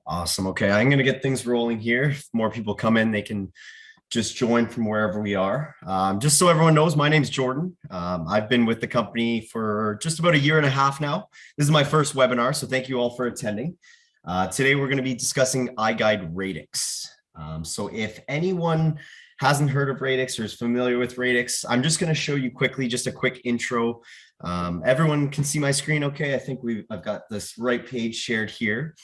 Awesome. Okay, I'm going to get things rolling here. If more people come in, they can just join from wherever we are. Just so everyone knows, my name's Jordan. I've been with the company for just about a year and a half now. This is my first webinar, so thank you all for attending. Today, we're going to be discussing iGUIDE Radix. So if anyone hasn't heard of Radix or is familiar with Radix, I'm just going to show you quickly, just a quick intro. Everyone can see my screen okay? I think I've got this right page shared here.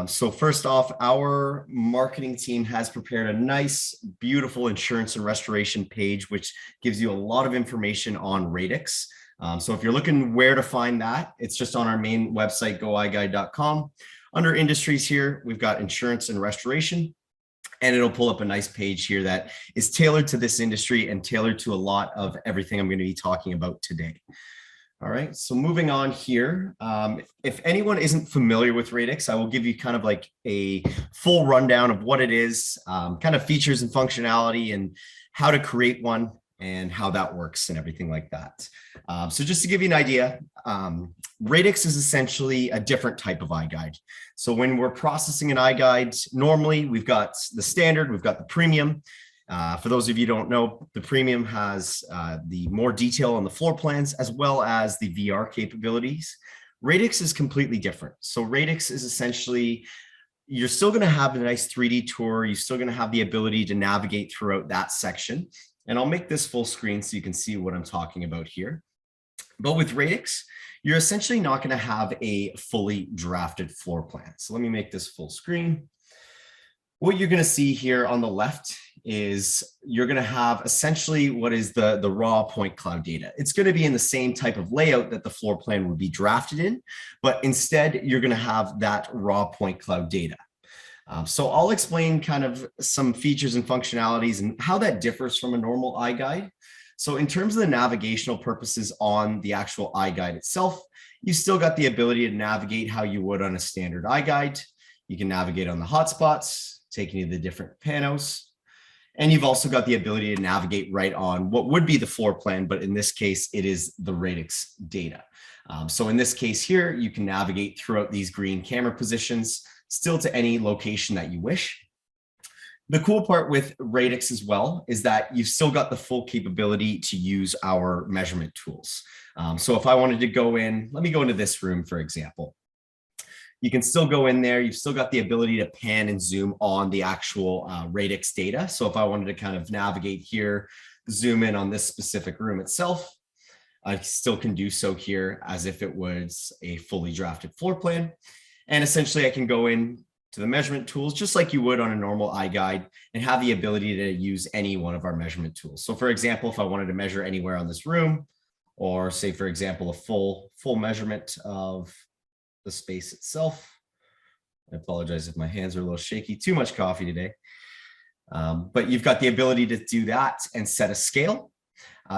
So first off, our marketing team has prepared a nice, beautiful insurance and restoration page, which gives you a lot of information on Radix. So if you're looking where to find that, it's just on our main website, goiguide.com. Under industries here, we've got insurance and restoration, and it'll pull up a nice page here that is tailored to this industry and tailored to a lot of everything I'm going to be talking about today. All right, so moving on here, if anyone isn't familiar with Radix, I will give you kind of like a full rundown of what it is, kind of features and functionality and how to create one and how that works and everything like that. So just to give you an idea, Radix is essentially a different type of iGUIDE. So when we're processing an iGUIDE, normally we've got the standard, we've got the premium. For those of you who don't know, the premium has the more detail on the floor plans as well as the VR capabilities. Radix is completely different. So Radix is essentially, you're still going to have a nice 3D tour. You're still going to have the ability to navigate throughout that section. And I'll make this full screen so you can see what I'm talking about here. But with Radix, you're essentially not going to have a fully drafted floor plan. So let me make this full screen. What you're going to see here on the left is you're going to have essentially what is the raw point cloud data. It's going to be in the same type of layout that the floor plan would be drafted in, but instead you're going to have that raw point cloud data. So I'll explain kind of some features and functionalities and how that differs from a normal iGUIDE. So in terms of the navigational purposes on the actual iGUIDE itself, you still got the ability to navigate how you would on a standard iGUIDE. You can navigate on the hotspots, taking you to the different panos. And you've also got the ability to navigate right on what would be the floor plan, but in this case, it is the Radix data. So in this case here, you can navigate throughout these green camera positions, still to any location that you wish. The cool part with Radix as well is that you've still got the full capability to use our measurement tools. So if I wanted to go in, let me go into this room, for example. You can still go in there. You've still got the ability to pan and zoom on the actual Radix data. So if I wanted to kind of navigate here, zoom in on this specific room itself, I still can do so here as if it was a fully drafted floor plan. And essentially I can go in to the measurement tools, just like you would on a normal iGUIDE, and have the ability to use any one of our measurement tools. So for example, if I wanted to measure anywhere on this room, or say, for example, a full measurement of the space itself. I apologize if my hands are a little shaky, too much coffee today. But you've got the ability to do that and set a scale.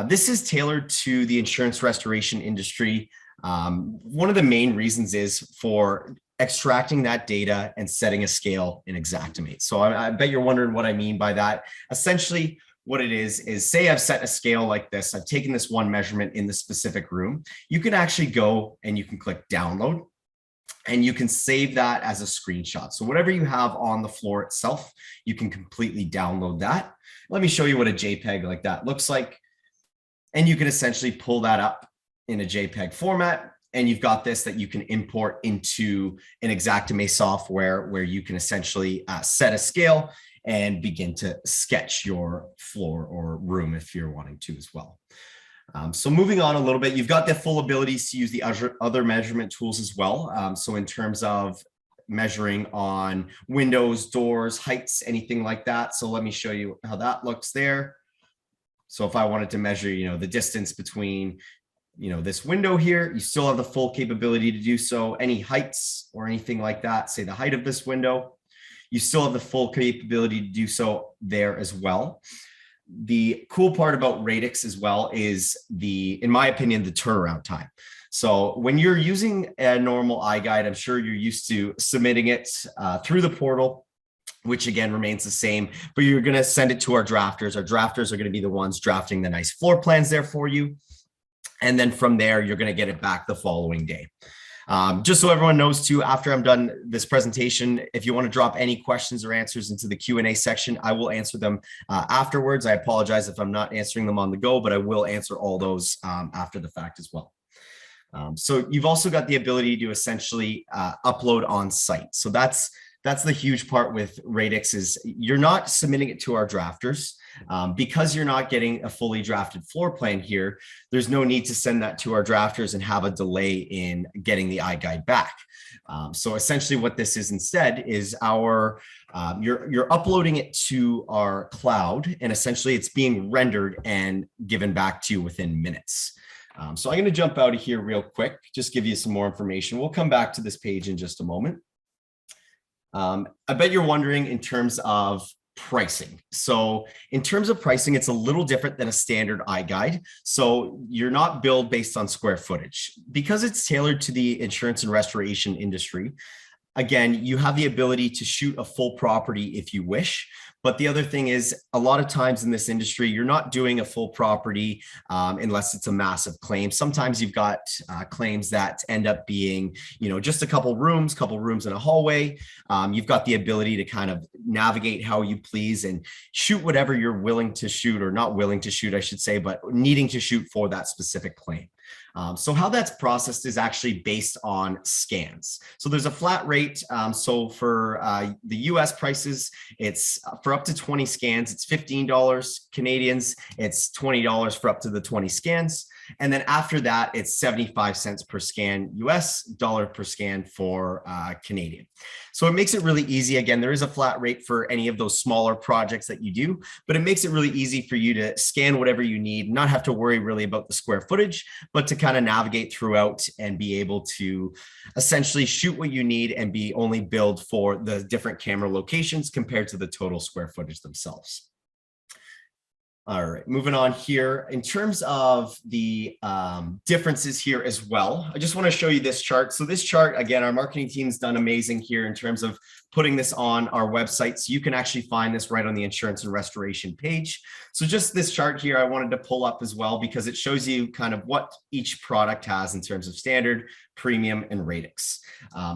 This is tailored to the insurance restoration industry. One of the main reasons is for extracting that data and setting a scale in Xactimate. So I bet you're wondering what I mean by that. Essentially, what it is say I've set a scale like this. I've taken this one measurement in the specific room. You can actually go and you can click download. And you can save that as a screenshot. So whatever you have on the floor itself, you can completely download that. Let me show you what a JPEG like that looks like. And you can essentially pull that up in a JPEG format. And you've got this that you can import into an Xactimate software where you can essentially set a scale and begin to sketch your floor or room if you're wanting to as well. So moving on a little bit, you've got the full abilities to use the other measurement tools as well. So in terms of measuring on windows, doors, heights, anything like that. So let me show you how that looks there. So if I wanted to measure, the distance between, this window here, you still have the full capability to do so. Any heights or anything like that, say the height of this window, you still have the full capability to do so there as well. The cool part about Radix as well is in my opinion, the turnaround time. So when you're using a normal iGUIDE, I'm sure you're used to submitting it through the portal, which again remains the same, but you're going to send it to our drafters. Our drafters are going to be the ones drafting the nice floor plans there for you. And then from there, you're going to get it back the following day. Just so everyone knows too, after I'm done this presentation, if you want to drop any questions or answers into the Q&A section, I will answer them afterwards. I apologize if I'm not answering them on the go, but I will answer all those after the fact as well. So you've also got the ability to essentially upload on site. So that's the huge part with Radix is you're not submitting it to our drafters. Because you're not getting a fully drafted floor plan here, there's no need to send that to our drafters and have a delay in getting the iGUIDE back. So essentially what this is instead is you're uploading it to our cloud, and essentially it's being rendered and given back to you within minutes. So I'm going to jump out of here real quick, just give you some more information. We'll come back to this page in just a moment. I bet you're wondering in terms of pricing. So in terms of pricing, it's a little different than a standard iGUIDE. So you're not billed based on square footage. Because it's tailored to the insurance and restoration industry, again, you have the ability to shoot a full property if you wish. But the other thing is, a lot of times in this industry, you're not doing a full property unless it's a massive claim. Sometimes you've got claims that end up being, just a couple rooms in a hallway. You've got the ability to kind of navigate how you please and shoot whatever you're willing to shoot, or not willing to shoot, I should say, but needing to shoot for that specific claim. So how that's processed is actually based on scans. So there's a flat rate. So for the US prices, it's for up to 20 scans, it's $15 Canadians. It's $20 for up to the 20 scans. And then after that, it's 75 cents per scan US, dollar per scan for Canadian. So it makes it really easy. Again, there is a flat rate for any of those smaller projects that you do, but it makes it really easy for you to scan whatever you need, not have to worry really about the square footage, but to kind of navigate throughout and be able to essentially shoot what you need and be only billed for the different camera locations compared to the total square footage themselves. All right, moving on here. In terms of the differences here as well, I just want to show you this chart. So this chart, again, our marketing team's done amazing here in terms of putting this on our website. So you can actually find this right on the insurance and restoration page. So just this chart here, I wanted to pull up as well because it shows you kind of what each product has in terms of standard, premium, and Radix.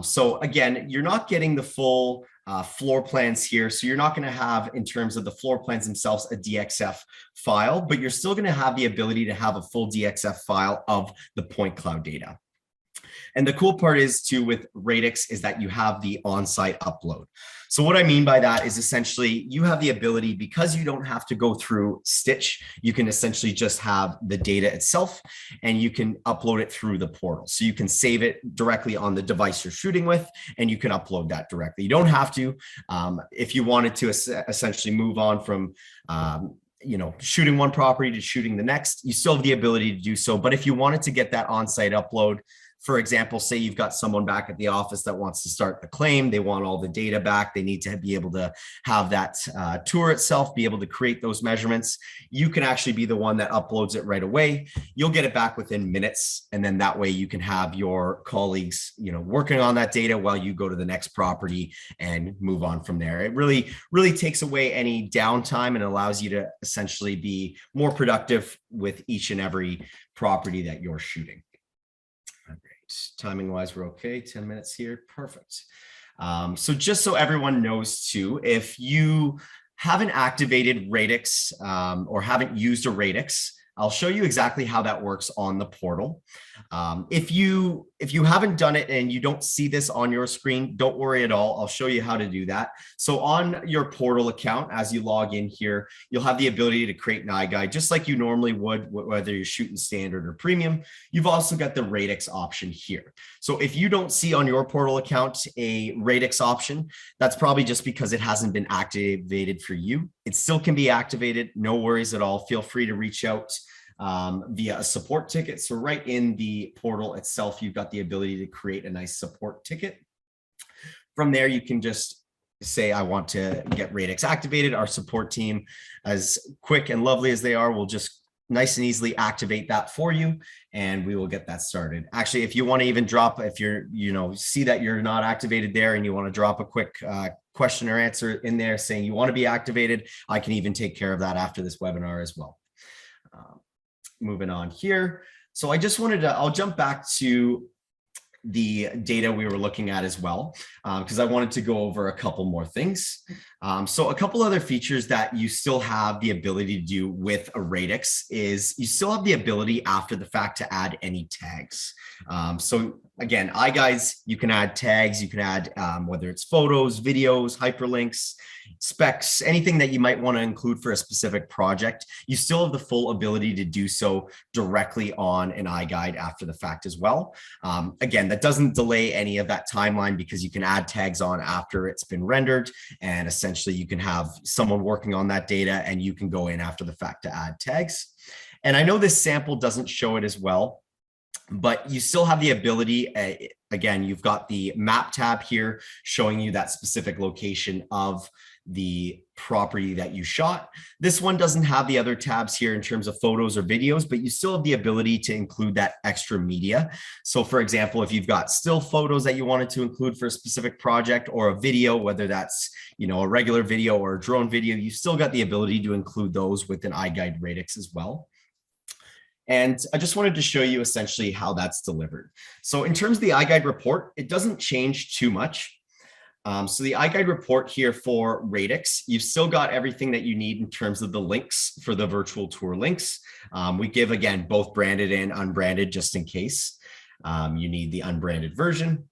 So again, you're not getting the full floor plans here. So you're not going to have, in terms of the floor plans themselves, a DXF file, but you're still going to have the ability to have a full DXF file of the point cloud data. And the cool part is too with Radix is that you have the on-site upload. So what I mean by that is essentially you have the ability, because you don't have to go through Stitch, you can essentially just have the data itself and you can upload it through the portal. So you can save it directly on the device you're shooting with and you can upload that directly. You don't have to. If you wanted to essentially move on from shooting one property to shooting the next, you still have the ability to do so. But if you wanted to get that on-site upload, for example, say you've got someone back at the office that wants to start the claim, they want all the data back, they need to be able to have that tour itself, be able to create those measurements. You can actually be the one that uploads it right away. You'll get it back within minutes. And then that way you can have your colleagues, working on that data while you go to the next property and move on from there. It really takes away any downtime and allows you to essentially be more productive with each and every property that you're shooting. Timing wise, we're okay. 10 minutes here. Perfect. So just so everyone knows too, if you haven't activated Radix or haven't used a Radix, I'll show you exactly how that works on the portal. If you haven't done it and you don't see this on your screen, don't worry at all. I'll show you how to do that. So on your portal account, as you log in here, you'll have the ability to create an iGUIDE just like you normally would, whether you're shooting standard or premium. You've also got the Radix option here. So if you don't see on your portal account a Radix option, that's probably just because it hasn't been activated for you. It still can be activated. No worries at all. Feel free to reach out via a support ticket. So right in the portal itself, you've got the ability to create a nice support ticket. From there, you can just say, I want to get Radix activated. Our support team, as quick and lovely as they are, will just nice and easily activate that for you, and we will get that started. Actually, if you want to even drop, if you're, see that you're not activated there and you want to drop a quick question or answer in there saying you want to be activated, I can even take care of that after this webinar as well. Moving on here. So I just wanted to, I'll jump back to the data we were looking at as well, because I wanted to go over a couple more things. So a couple other features that you still have the ability to do with a Radix is you still have the ability after the fact to add any tags. So again, iGuides, you can add tags, you can add whether it's photos, videos, hyperlinks, specs, anything that you might want to include for a specific project. You still have the full ability to do so directly on an iGuide after the fact as well. Again, that doesn't delay any of that timeline because you can add tags on after it's been rendered, and essentially you can have someone working on that data and you can go in after the fact to add tags. And I know this sample doesn't show it as well, but you still have the ability, again, you've got the map tab here showing you that specific location of the property that you shot. This one doesn't have the other tabs here in terms of photos or videos, but you still have the ability to include that extra media. So for example, if you've got still photos that you wanted to include for a specific project, or a video, whether that's, you know, a regular video or a drone video, you still got the ability to include those with an iGUIDE Radix as well. And I just wanted to show you essentially how that's delivered. So in terms of the iGUIDE report, it doesn't change too much. So the iGUIDE report here for Radix, you've still got everything that you need in terms of the links for the virtual tour links. We give, again, both branded and unbranded just in case you need the unbranded version.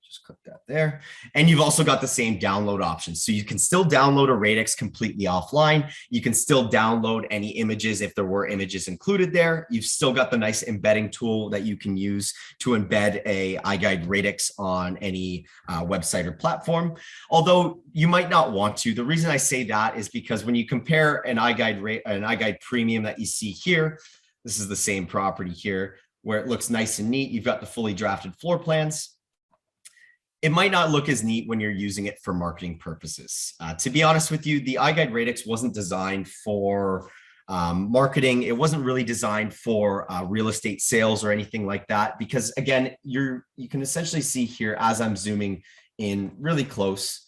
Just click that there. And you've also got the same download options. So you can still download a Radix completely offline. You can still download any images if there were images included there. You've still got the nice embedding tool that you can use to embed a iGUIDE Radix on any website or platform. Although you might not want to. The reason I say that is because when you compare an iGUIDE Premium that you see here, this is the same property here where it looks nice and neat. You've got the fully drafted floor plans. It might not look as neat when you're using it for marketing purposes. To be honest with you, the iGUIDE Radix wasn't designed for marketing. It wasn't really designed for real estate sales or anything like that, because again, you can essentially see here as I'm zooming in really close,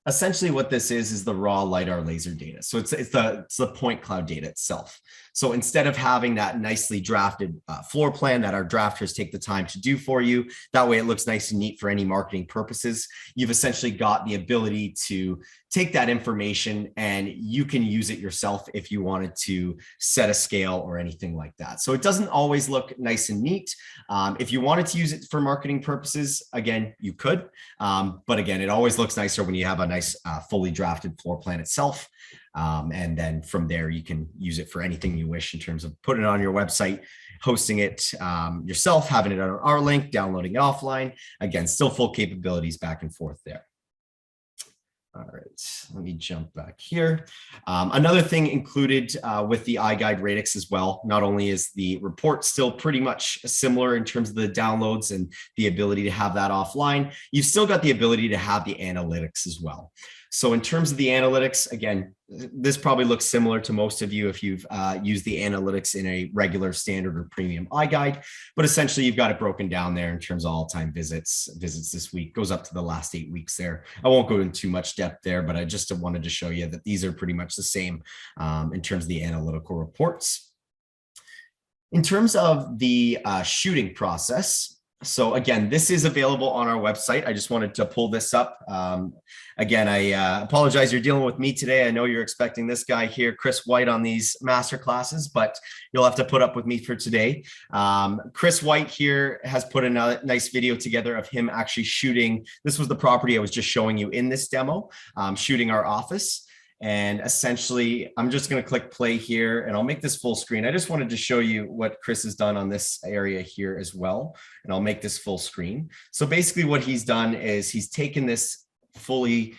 essentially what this is the raw LiDAR laser data. So it's the point cloud data itself. So instead of having that nicely drafted floor plan that our drafters take the time to do for you, that way it looks nice and neat for any marketing purposes, you've essentially got the ability to take that information and you can use it yourself if you wanted to set a scale or anything like that. So it doesn't always look nice and neat. If you wanted to use it for marketing purposes, again, you could. But again, it always looks nicer when you have a nice fully drafted floor plan itself. And then from there, you can use it for anything you wish in terms of putting it on your website, hosting it yourself, having it on our link, downloading it offline. Again, still full capabilities back and forth there. All right, let me jump back here. Another thing included with the iGUIDE Radix as well, not only is the report still pretty much similar in terms of the downloads and the ability to have that offline, you've still got the ability to have the analytics as well. So in terms of the analytics, again, this probably looks similar to most of you if you've used the analytics in a regular, standard, or premium iGUIDE, but essentially you've got it broken down there in terms of all-time visits this week, goes up to the last 8 weeks there. I won't go into too much depth there, but I just wanted to show you that these are pretty much the same in terms of the analytical reports. In terms of the shooting process, so again, this is available on our website. I just wanted to pull this up. Again, I apologize you're dealing with me today. I know you're expecting this guy here, Chris White, on these master classes, but you'll have to put up with me for today. Chris White here has put a nice video together of him actually shooting. This was the property I was just showing you in this demo, shooting our office. And essentially, I'm just going to click play here and I'll make this full screen. I just wanted to show you what Chris has done on this area here as well. And I'll make this full screen. So basically what he's done is he's taken this fully,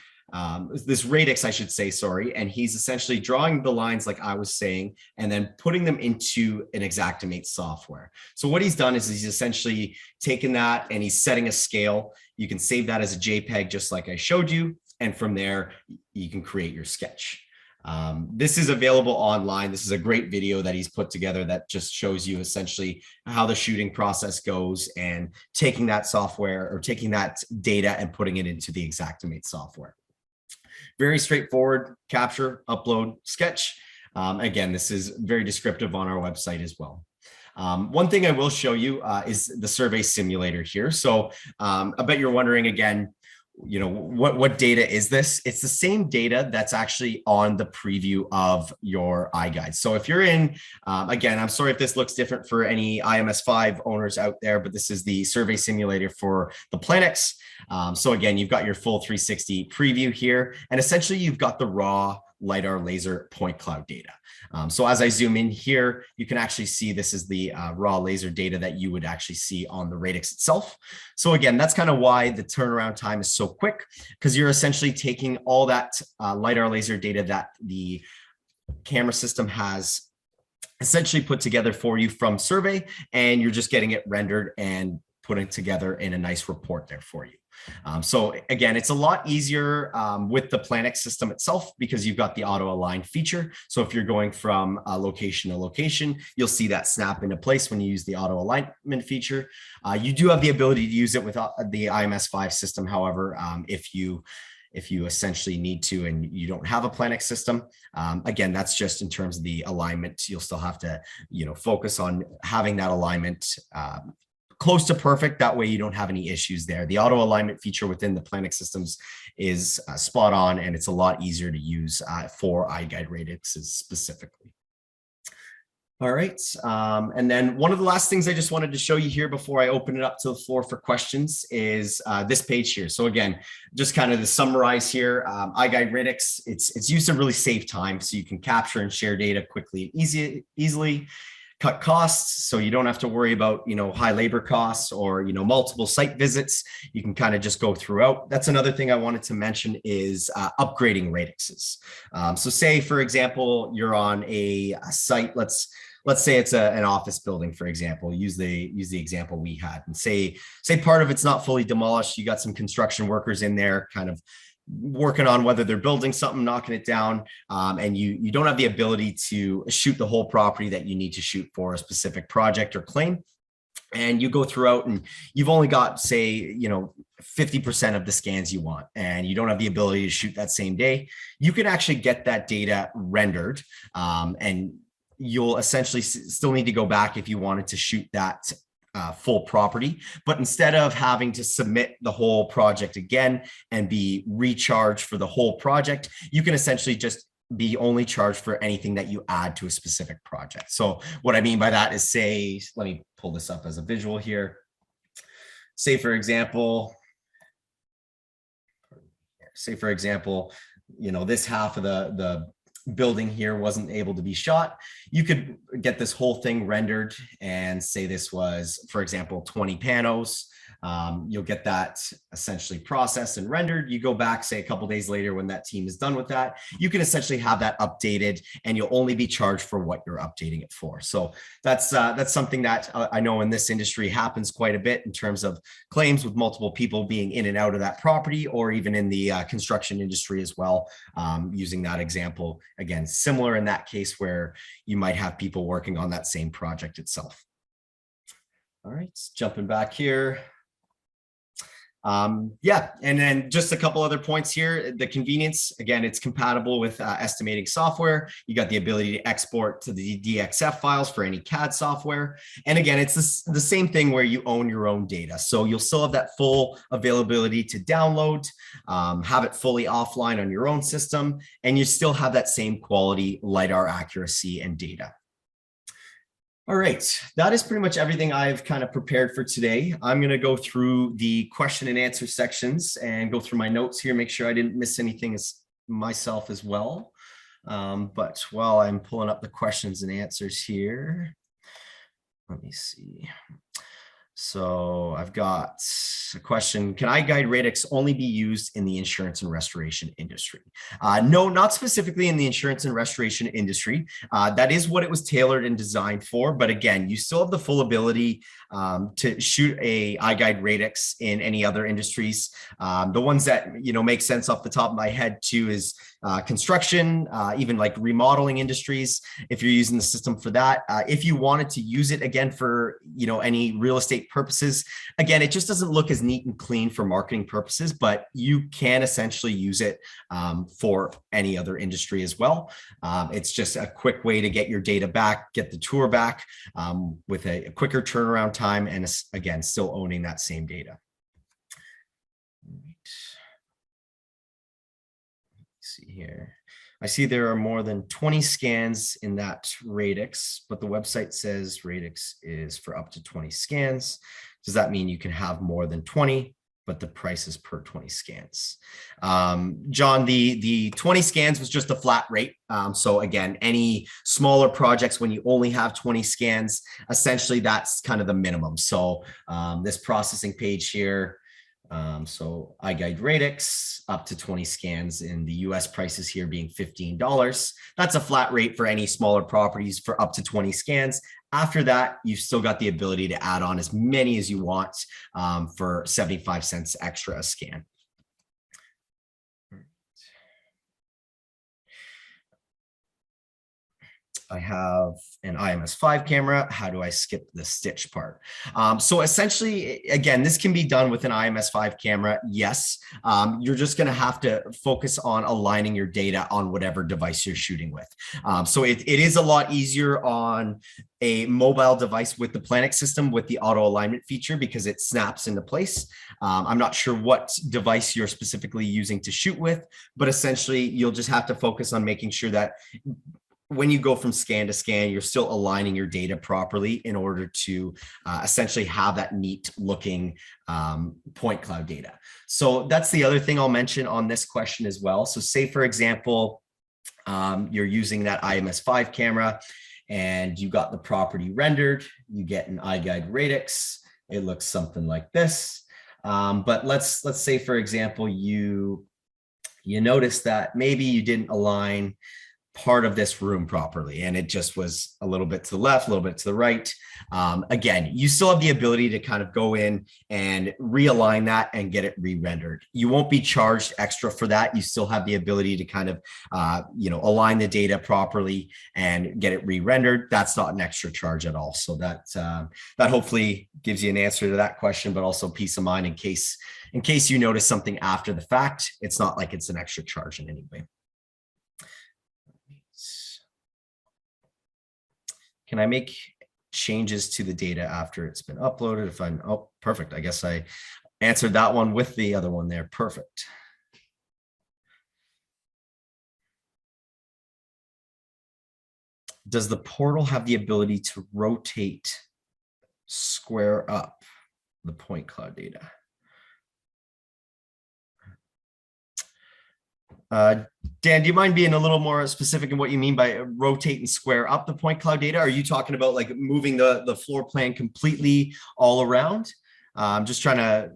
this Radix, I should say, sorry, and he's essentially drawing the lines like I was saying, and then putting them into an Xactimate software. So what he's done is he's essentially taken that and he's setting a scale. You can save that as a JPEG, just like I showed you. And from there, you can create your sketch. This is available online. This is a great video that he's put together that just shows you essentially how the shooting process goes and taking that software or taking that data and putting it into the Xactimate software. Very straightforward, capture, upload, sketch. Again, this is very descriptive on our website as well. One thing I will show you is the survey simulator here. So I bet you're wondering again, what data is this? It's the same data that's actually on the preview of your iGUIDE. So if you're in, again, I'm sorry if this looks different for any IMS5 owners out there, but this is the survey simulator for the Planix. So again, you've got your full 360 preview here, and essentially you've got the raw LiDAR laser point cloud data. So as I zoom in here, you can actually see this is the raw laser data that you would actually see on the Radix itself. So again, that's kind of why the turnaround time is so quick, because you're essentially taking all that LiDAR laser data that the camera system has essentially put together for you from survey, and you're just getting it rendered and putting together in a nice report there for you. So again, it's a lot easier with the Planix system itself because you've got the auto align feature. So if you're going from location to location, you'll see that snap into place when you use the auto alignment feature. You do have the ability to use it with the IMS5 system. However, if you essentially need to and you don't have a Planix system, again, that's just in terms of the alignment. You'll still have to, focus on having that alignment close to perfect. That way you don't have any issues there. The auto alignment feature within the Planix systems is spot on, and it's a lot easier to use for iGUIDE Radix specifically. All right. And then one of the last things I just wanted to show you here before I open it up to the floor for questions is this page here. So again, just kind of to summarize here, iGUIDE Radix, it's used to really save time so you can capture and share data quickly and easily. Cut costs, so you don't have to worry about high labor costs or multiple site visits. You can kind of just go throughout. That's another thing I wanted to mention is upgrading Radixes. So say for example you're on a site. Let's say it's an office building, for example. Use the example we had, and say part of it's not fully demolished. You got some construction workers in there, kind of working on whether they're building something, knocking it down, and you don't have the ability to shoot the whole property that you need to shoot for a specific project or claim. And you go throughout and you've only got, say, 50% of the scans you want, and you don't have the ability to shoot that same day. You can actually get that data rendered, and you'll essentially still need to go back if you wanted to shoot that full property, but instead of having to submit the whole project again and be recharged for the whole project, you can essentially just be only charged for anything that you add to a specific project. So what I mean by that is, say, let me pull this up as a visual here. Say for example, this half of the building here wasn't able to be shot. You could get this whole thing rendered and say this was, for example, 20 panos. You'll get that essentially processed and rendered. You go back, say a couple of days later when that team is done with that, you can essentially have that updated, and you'll only be charged for what you're updating it for. So that's something that I know in this industry happens quite a bit in terms of claims with multiple people being in and out of that property, or even in the construction industry as well. Using that example, again, similar in that case where you might have people working on that same project itself. All right, jumping back here. Yeah, and then just a couple other points here. The convenience, again, it's compatible with estimating software. You got the ability to export to the DXF files for any CAD software. And again, it's the same thing where you own your own data. So you'll still have that full availability to download, have it fully offline on your own system, and you still have that same quality LiDAR accuracy and data. All right, that is pretty much everything I've kind of prepared for today. I'm going to go through the question and answer sections and go through my notes here, make sure I didn't miss anything myself as well. But while I'm pulling up the questions and answers here, let me see. So I've got a question. Can iGUIDE Radix only be used in the insurance and restoration industry? No, not specifically in the insurance and restoration industry. That is what it was tailored and designed for. But again, you still have the full ability to shoot a iGUIDE Radix in any other industries. The ones that make sense off the top of my head too is construction, even like remodeling industries. If you're using the system for that, if you wanted to use it again for any real estate purposes, again, it just doesn't look as as neat and clean for marketing purposes, but you can essentially use it for any other industry as well. It's just a quick way to get your data back, get the tour back with a quicker turnaround time, and again, still owning that same data. Let's see here. I see there are more than 20 scans in that Radix, but the website says Radix is for up to 20 scans. Does that mean you can have more than 20, but the price is per 20 scans? John, the 20 scans was just a flat rate. So again, any smaller projects, when you only have 20 scans, essentially that's kind of the minimum. So this processing page here, so iGUIDE Radix up to 20 scans, in the US prices here being $15. That's a flat rate for any smaller properties for up to 20 scans. After that, you've still got the ability to add on as many as you want for 75 cents extra a scan. I have an IMS5 camera. How do I skip the stitch part? So essentially, again, this can be done with an IMS5 camera. Yes, you're just going to have to focus on aligning your data on whatever device you're shooting with. So it is a lot easier on a mobile device with the Planix system with the auto alignment feature because it snaps into place. I'm not sure what device you're specifically using to shoot with, but essentially you'll just have to focus on making sure that when you go from scan to scan, you're still aligning your data properly in order to essentially have that neat looking point cloud data. So that's the other thing I'll mention on this question as well. So say, for example, you're using that IMS5 camera and you got the property rendered, you get an iGUIDE Radix. It looks something like this. But let's say, for example, you notice that maybe you didn't align part of this room properly and it just was a little bit to the left, a little bit to the right. Again, you still have the ability to kind of go in and realign that and get it re-rendered. You won't be charged extra for that. You still have the ability to kind of align the data properly and get it re-rendered. That's not an extra charge at all. So that hopefully gives you an answer to that question, but also peace of mind in case you notice something after the fact. It's not like it's an extra charge in any way. Can I make changes to the data after it's been uploaded? If I'm, oh, perfect. I guess I answered that one with the other one there. Perfect. Does the portal have the ability to rotate, square up the point cloud data? Dan, do you mind being a little more specific in what you mean by rotate and square up the point cloud data? Are you talking about like moving the floor plan completely all around? I'm just trying to,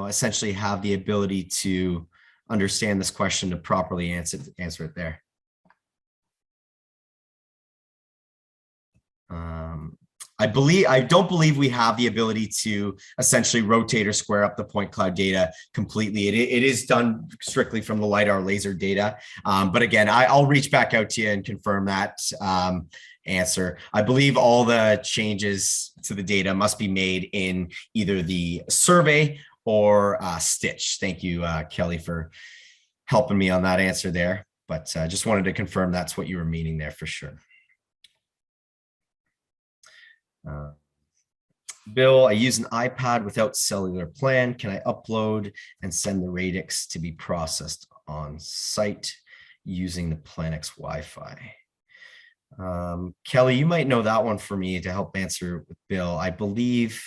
essentially have the ability to understand this question to properly answer it there. I don't believe we have the ability to essentially rotate or square up the point cloud data completely. It is done strictly from the LiDAR laser data. But again, I'll reach back out to you and confirm that answer. I believe all the changes to the data must be made in either the survey or Stitch. Thank you, Kelly, for helping me on that answer there. But I just wanted to confirm that's what you were meaning there for sure. Bill, I use an iPad without cellular plan. Can I upload and send the Radix to be processed on site using the Planix Wi-Fi? Kelly, you might know that one for me to help answer with Bill. I believe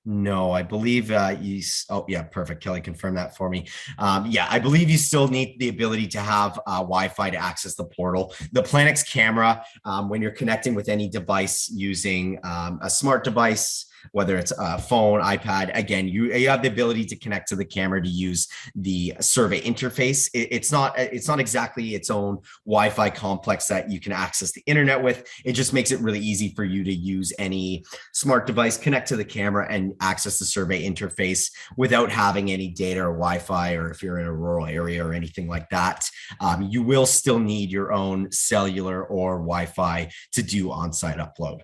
no, I believe oh yeah, perfect. Kelly confirmed that for me. Yeah, I believe you still need the ability to have Wi-Fi to access the portal. The Planix camera, when you're connecting with any device using a smart device, whether it's a phone, iPad, again, you have the ability to connect to the camera to use the survey interface. It's not exactly its own Wi-Fi complex that you can access the internet with. It just makes it really easy for you to use any smart device, connect to the camera and access the survey interface without having any data or Wi-Fi, or if you're in a rural area or anything like that. You will still need your own cellular or Wi-Fi to do on-site upload.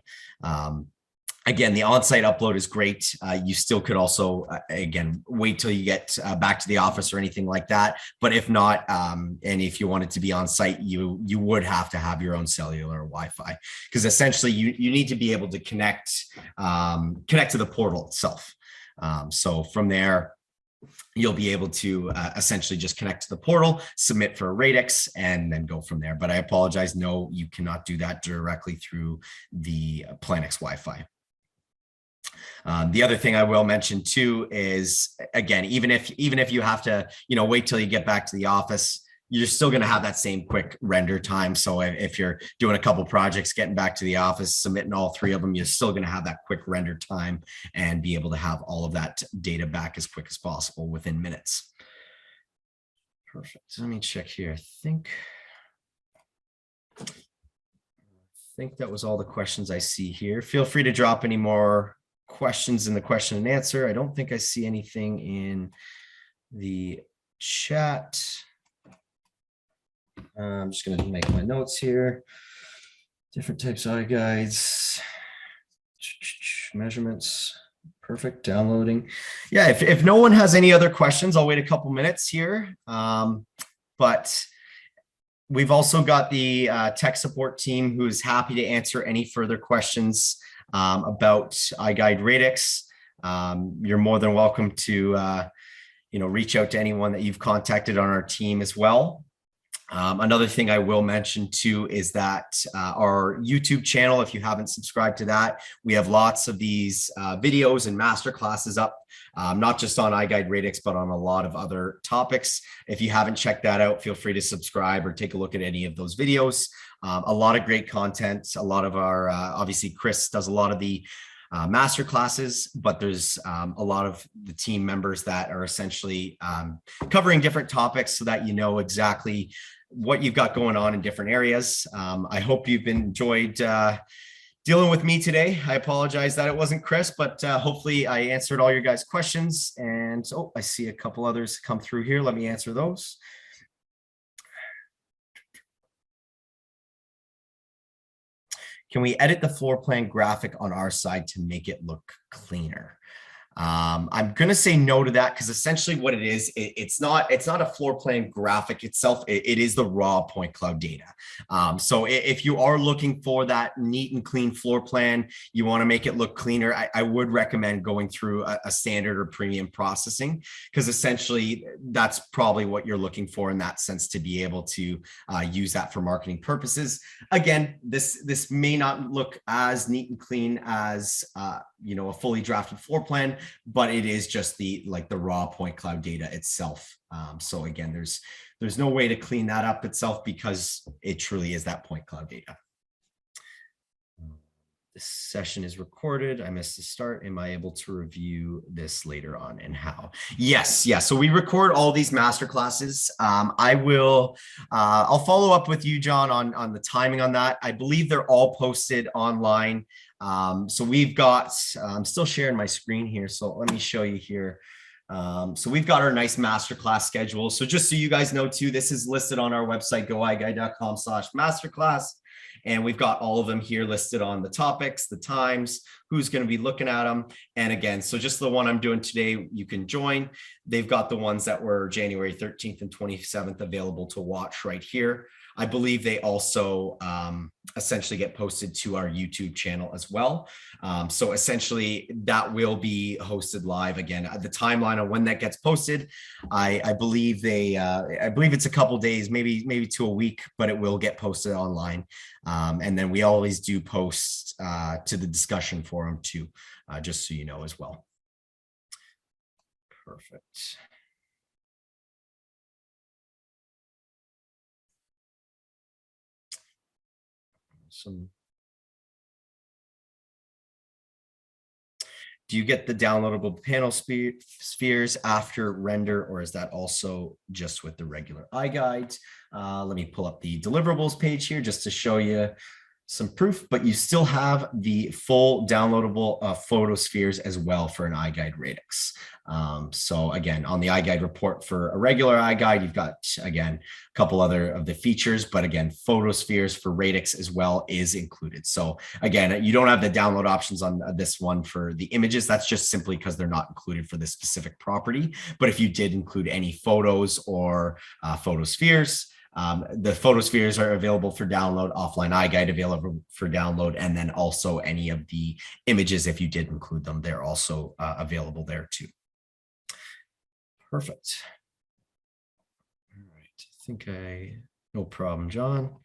Again, the on-site upload is great. You still could also, again, wait till you get back to the office or anything like that. But if not, and if you wanted to be on site, you would have to have your own cellular Wi-Fi, because essentially you need to be able to connect to the portal itself. So from there, you'll be able to essentially just connect to the portal, submit for a Radix, and then go from there. But I apologize, no, you cannot do that directly through the Planix Wi-Fi. The other thing I will mention too is, again, even if you have to, wait till you get back to the office, you're still going to have that same quick render time. So if you're doing a couple projects, getting back to the office, submitting all 3 of them, you're still going to have that quick render time and be able to have all of that data back as quick as possible within minutes. Perfect. Let me check here. I think that was all the questions I see here. Feel free to drop any more questions in the question and answer. I don't think I see anything in the chat. I'm just going to make my notes here. Different types of iGUIDEs, measurements. Perfect. Downloading. Yeah. If no one has any other questions, I'll wait a couple minutes here. But we've also got the tech support team who is happy to answer any further questions about iGUIDE Radix. You're more than welcome to, reach out to anyone that you've contacted on our team as well. Another thing I will mention too is that our YouTube channel, if you haven't subscribed to that, we have lots of these videos and masterclasses up, not just on iGUIDE Radix, but on a lot of other topics. If you haven't checked that out, feel free to subscribe or take a look at any of those videos. A lot of great content. A lot of our, obviously Chris does a lot of the master classes, but there's a lot of the team members that are essentially covering different topics so that you know exactly what you've got going on in different areas. I hope you've enjoyed dealing with me today. I apologize that it wasn't Chris, but hopefully I answered all your guys' questions. And I see a couple others come through here. Let me answer those. Can we edit the floor plan graphic on our side to make it look cleaner? I'm going to say no to that, because essentially what it is, it's not a floor plan graphic itself. It is the raw point cloud data. So if you are looking for that neat and clean floor plan, you want to make it look cleaner, I would recommend going through a standard or premium processing, because essentially that's probably what you're looking for in that sense, to be able to use that for marketing purposes. Again, this may not look as neat and clean as a fully drafted floor plan, but it is just the raw point cloud data itself. So again, there's no way to clean that up itself, because it truly is that point cloud data. This session is recorded. I missed the start. Am I able to review this later on, and how? Yes. So we record all these master classes. I'll follow up with you, John, on the timing on that. I believe they're all posted online. So we've got, I'm still sharing my screen here, so let me show you here. So we've got our nice masterclass schedule. So just so you guys know too, this is listed on our website, goiguide.com/masterclass. And we've got all of them here listed on the topics, the times, who's going to be looking at them. And again, so just the one I'm doing today, you can join. They've got the ones that were January 13th and 27th available to watch right here. I believe they also essentially get posted to our YouTube channel as well. So essentially that will be hosted live. Again, the timeline on when that gets posted, I believe it's a couple days, maybe to a week, but it will get posted online. And then we always do post to the discussion forum too, just so you know as well. Perfect. Do you get the downloadable panel spheres after render, or is that also just with the regular iGUIDE? Let me pull up the deliverables page here just to show you some proof, but you still have the full downloadable photospheres as well for an iGUIDE Radix. So again, on the iGUIDE report for a regular iGUIDE, you've got, again, a couple other of the features, but again, photospheres for Radix as well is included. So again, you don't have the download options on this one for the images. That's just simply because they're not included for this specific property. But if you did include any photos or photospheres, the photospheres are available for download, offline iGUIDE available for download, and then also any of the images, if you did include them, they're also available there too. Perfect. All right, no problem, John.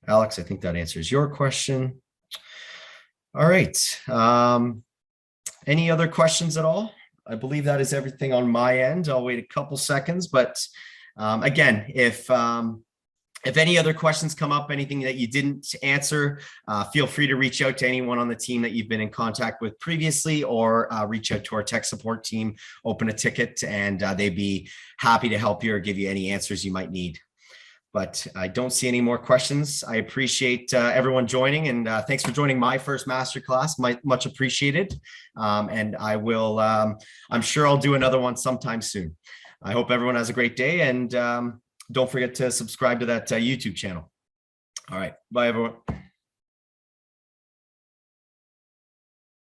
Alex, I think that answers your question. All right. Any other questions at all? I believe that is everything on my end. I'll wait a couple seconds, but again, if any other questions come up, anything that you didn't answer, feel free to reach out to anyone on the team that you've been in contact with previously, or reach out to our tech support team, open a ticket, and they'd be happy to help you or give you any answers you might need. But I don't see any more questions. I appreciate everyone joining, and thanks for joining my first masterclass. Much appreciated. And I will, I'm sure I'll do another one sometime soon. I hope everyone has a great day, and don't forget to subscribe to that YouTube channel. All right. Bye, everyone.